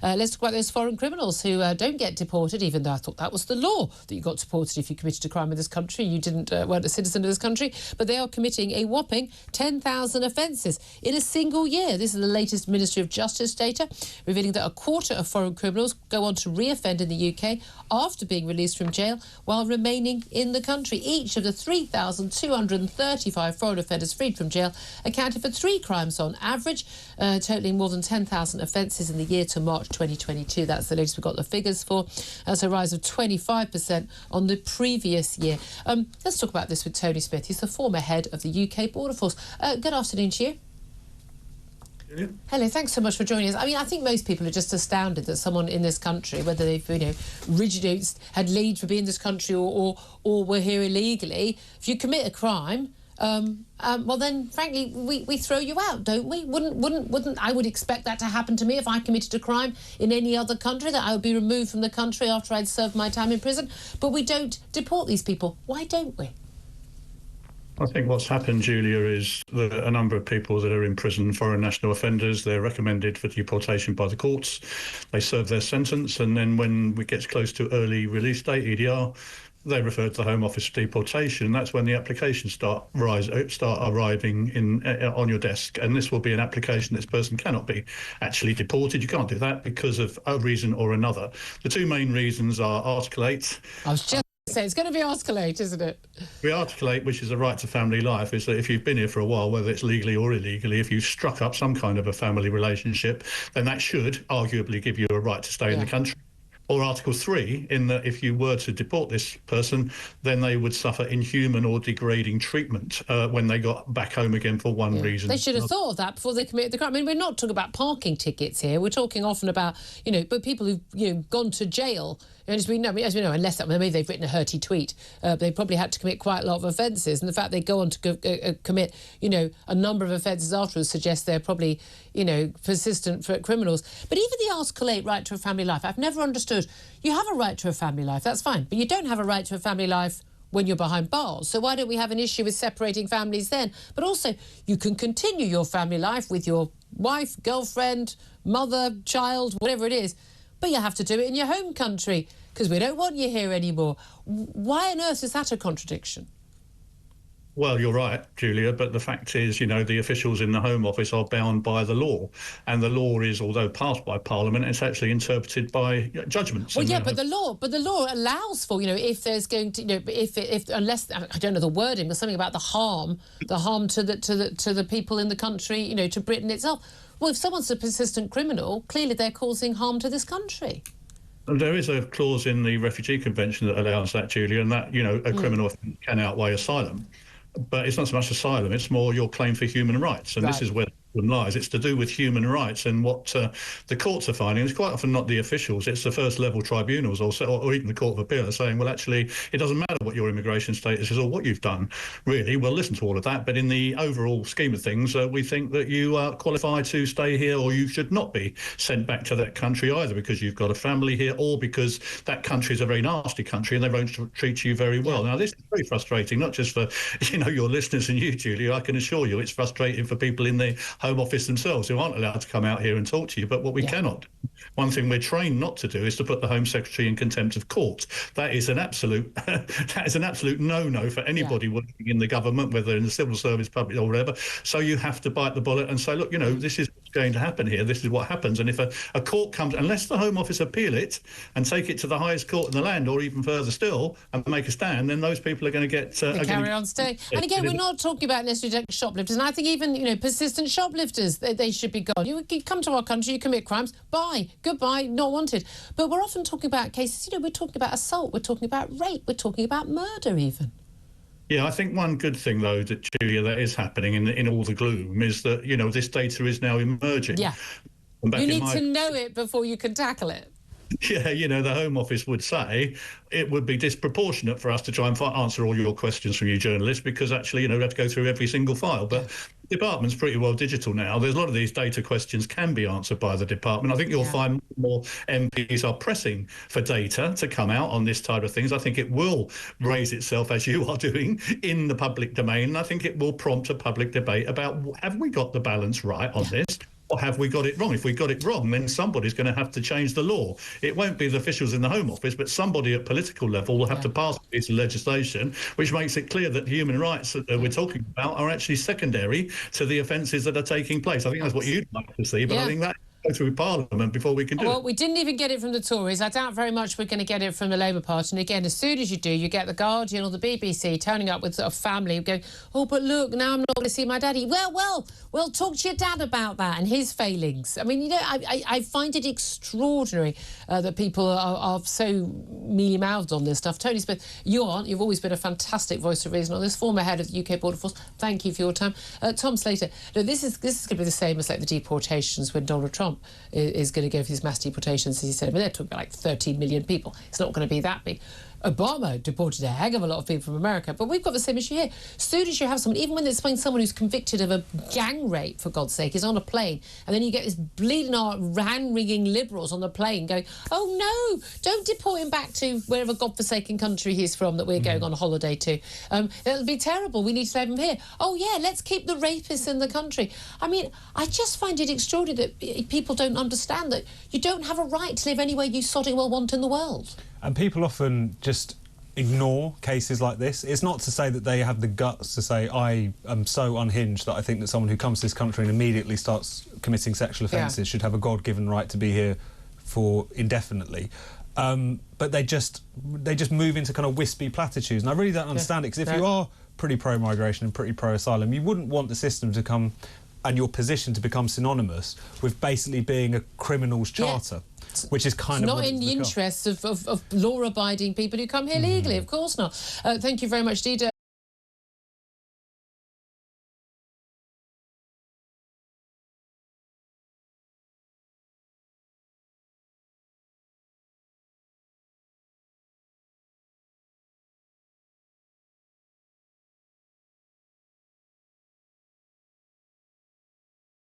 Let's talk about those foreign criminals who don't get deported, even though I thought that was the law, that you got deported if you committed a crime in this country, you weren't a citizen of this country. But they are committing a whopping 10,000 offences in a single year. This is the latest Ministry of Justice data, revealing that a quarter of foreign criminals go on to reoffend in the UK after being released from jail while remaining in the country. Each of the 3,235 foreign offenders freed from jail accounted for 3 crimes on average, totalling more than 10,000 offences in the year to March 2022. That's the latest we've got the figures for. That's a rise of 25% on the previous year. Let's talk about this with Tony Smith. He's the former head of the UK Border Force. Good afternoon to you. Hello, thanks so much for joining us. I mean, I think most people are just astounded that someone in this country, whether they've, had leave for being in this country or were here illegally, if you commit a crime, well then, frankly, we throw you out, don't we? Wouldn't I would expect that to happen to me if I committed a crime in any other country, that I would be removed from the country after I'd served my time in prison. But we don't deport these people. Why don't we? I think what's happened, Julia, is that a number of people that are in prison, foreign national offenders, they're recommended for deportation by the courts. They serve their sentence, and then when it gets close to early release date, EDR, they refer to the Home Office for deportation. And that's when the applications start arriving on your desk. And this will be an application. This person cannot be actually deported. You can't do that because of a reason or another. The 2 main reasons are Article 8. I was just say it's going to be Article 8, isn't it? The Article 8, which is the right to family life, is that if you've been here for a while, whether it's legally or illegally, if you've struck up some kind of a family relationship, then that should arguably give you a right to stay in the country. Or Article 3, in that if you were to deport this person, then they would suffer inhuman or degrading treatment when they got back home again for one reason. They should have thought of that before they committed the crime. I mean, we're not talking about parking tickets here. We're talking often about, but people who've, gone to jail. And as we know, unless maybe they've written a hurty tweet, they probably had to commit quite a lot of offences. And the fact they go on to commit, a number of offences afterwards suggests they're probably, persistent criminals. But even the Article 8 right to a family life, I've never understood. You have a right to a family life, that's fine. But you don't have a right to a family life when you're behind bars. So why don't we have an issue with separating families then? But also, you can continue your family life with your wife, girlfriend, mother, child, whatever it is, but you have to do it in your home country because we don't want you here anymore. Why on earth is that a contradiction? Well, you're right, Julia, but the fact is, the officials in the Home Office are bound by the law. And the law is, although passed by Parliament, it's actually interpreted by judgments. Well, yeah, but the law allows for, if there's going to, unless, I don't know the wording, but something about the harm to the people in the country, to Britain itself. Well, if someone's a persistent criminal, clearly they're causing harm to this country. There is a clause in the Refugee Convention that allows that, Julia, and that, a criminal offence can outweigh asylum. But it's not so much asylum, it's more your claim for human rights. And this is where the problem lies. It's to do with human rights. And what the courts are finding is quite often not the officials, it's the first level tribunals or even the Court of Appeal are saying, well, actually, it doesn't matter what your immigration status is or what you've done, really. We'll listen to all of that. But in the overall scheme of things, we think that you are qualified to stay here, or you should not be sent back to that country either because you've got a family here or because that country is a very nasty country and they won't treat you very well. Now, this is very frustrating, not just for, your listeners and you, Julia. I can assure you it's frustrating for people in the Home Office themselves who aren't allowed to come out here and talk to you. But what we cannot do, one thing we're trained not to do, is to put the Home Secretary in contempt of court. That is an absolute no-no for anybody working in the government, whether in the civil service, public or whatever. So you have to bite the bullet and say, look, this is what's going to happen here. This is what happens. And if a court comes, unless the Home Office appeal it and take it to the highest court in the land, or even further still, and make a stand, then those people are going to get... carry on staying. And again, we're not talking about necessarily shoplifters. And I think even, persistent shoplifters, they should be gone. You come to our country, you commit crimes, bye, goodbye, not wanted. But we're often talking about cases, we're talking about assault, we're talking about rape, we're talking about murder even. Yeah, I think one good thing, though, that, Julia, that is happening in all the gloom is that, this data is now emerging. Yeah. You need to know it before you can tackle it. Yeah, the Home Office would say it would be disproportionate for us to try and answer all your questions from you journalists because actually, we have to go through every single file. But the department's pretty well digital now. There's a lot of these data questions can be answered by the department. I think you'll find more MPs are pressing for data to come out on this type of things. I think it will raise itself, as you are doing, in the public domain. And I think it will prompt a public debate about have we got the balance right on this? or have we got it wrong? If we got it wrong, then somebody's going to have to change the law. It won't be the officials in the Home Office, but somebody at political level will have to pass a piece of legislation which makes it clear that human rights that we're talking about are actually secondary to the offences that are taking place. I think that's what you'd like to see, but I think that go through Parliament before we can do it. Well, we didn't even get it from the Tories. I doubt very much we're going to get it from the Labour Party. And again, as soon as you do, you get the Guardian or the BBC turning up with a family going, oh, but look, now I'm not going to see my daddy. Well, talk to your dad about that and his failings. I mean, you know, I find it extraordinary that people are so mealy-mouthed on this stuff. Tony Smith, you aren't. You've always been a fantastic voice of reason on this, former head of the UK Border Force. Thank you for your time. Tom Slater, look, this is going to be the same as like the deportations when Donald Trump is going to go for these mass deportations, as he said. I mean, they're talking about like 13 million people. It's not going to be that big. Obama deported a heck of a lot of people from America, but we've got the same issue here. As soon as you have someone, even when it's someone who's convicted of a gang rape, for God's sake, is on a plane, and then you get this bleeding heart, hand-wringing liberals on the plane going, oh no, don't deport him back to wherever godforsaken country he's from that we're going on holiday to. It'll be terrible. We need to leave him here. Oh yeah, let's keep the rapists in the country. I mean, I just find it extraordinary that people don't understand that you don't have a right to live anywhere you sodding well want in the world. And people often just ignore cases like this. It's not to say that they have the guts to say, I am so unhinged that I think that someone who comes to this country and immediately starts committing sexual offences should have a God-given right to be here for indefinitely. But they just move into kind of wispy platitudes. And I really don't understand it, because if you are pretty pro-migration and pretty pro-asylum, you wouldn't want the system to come and your position to become synonymous with basically being a criminal's charter. Which is kind of not in the interests of law-abiding people who come here legally, of course not. Thank you very much, Dida.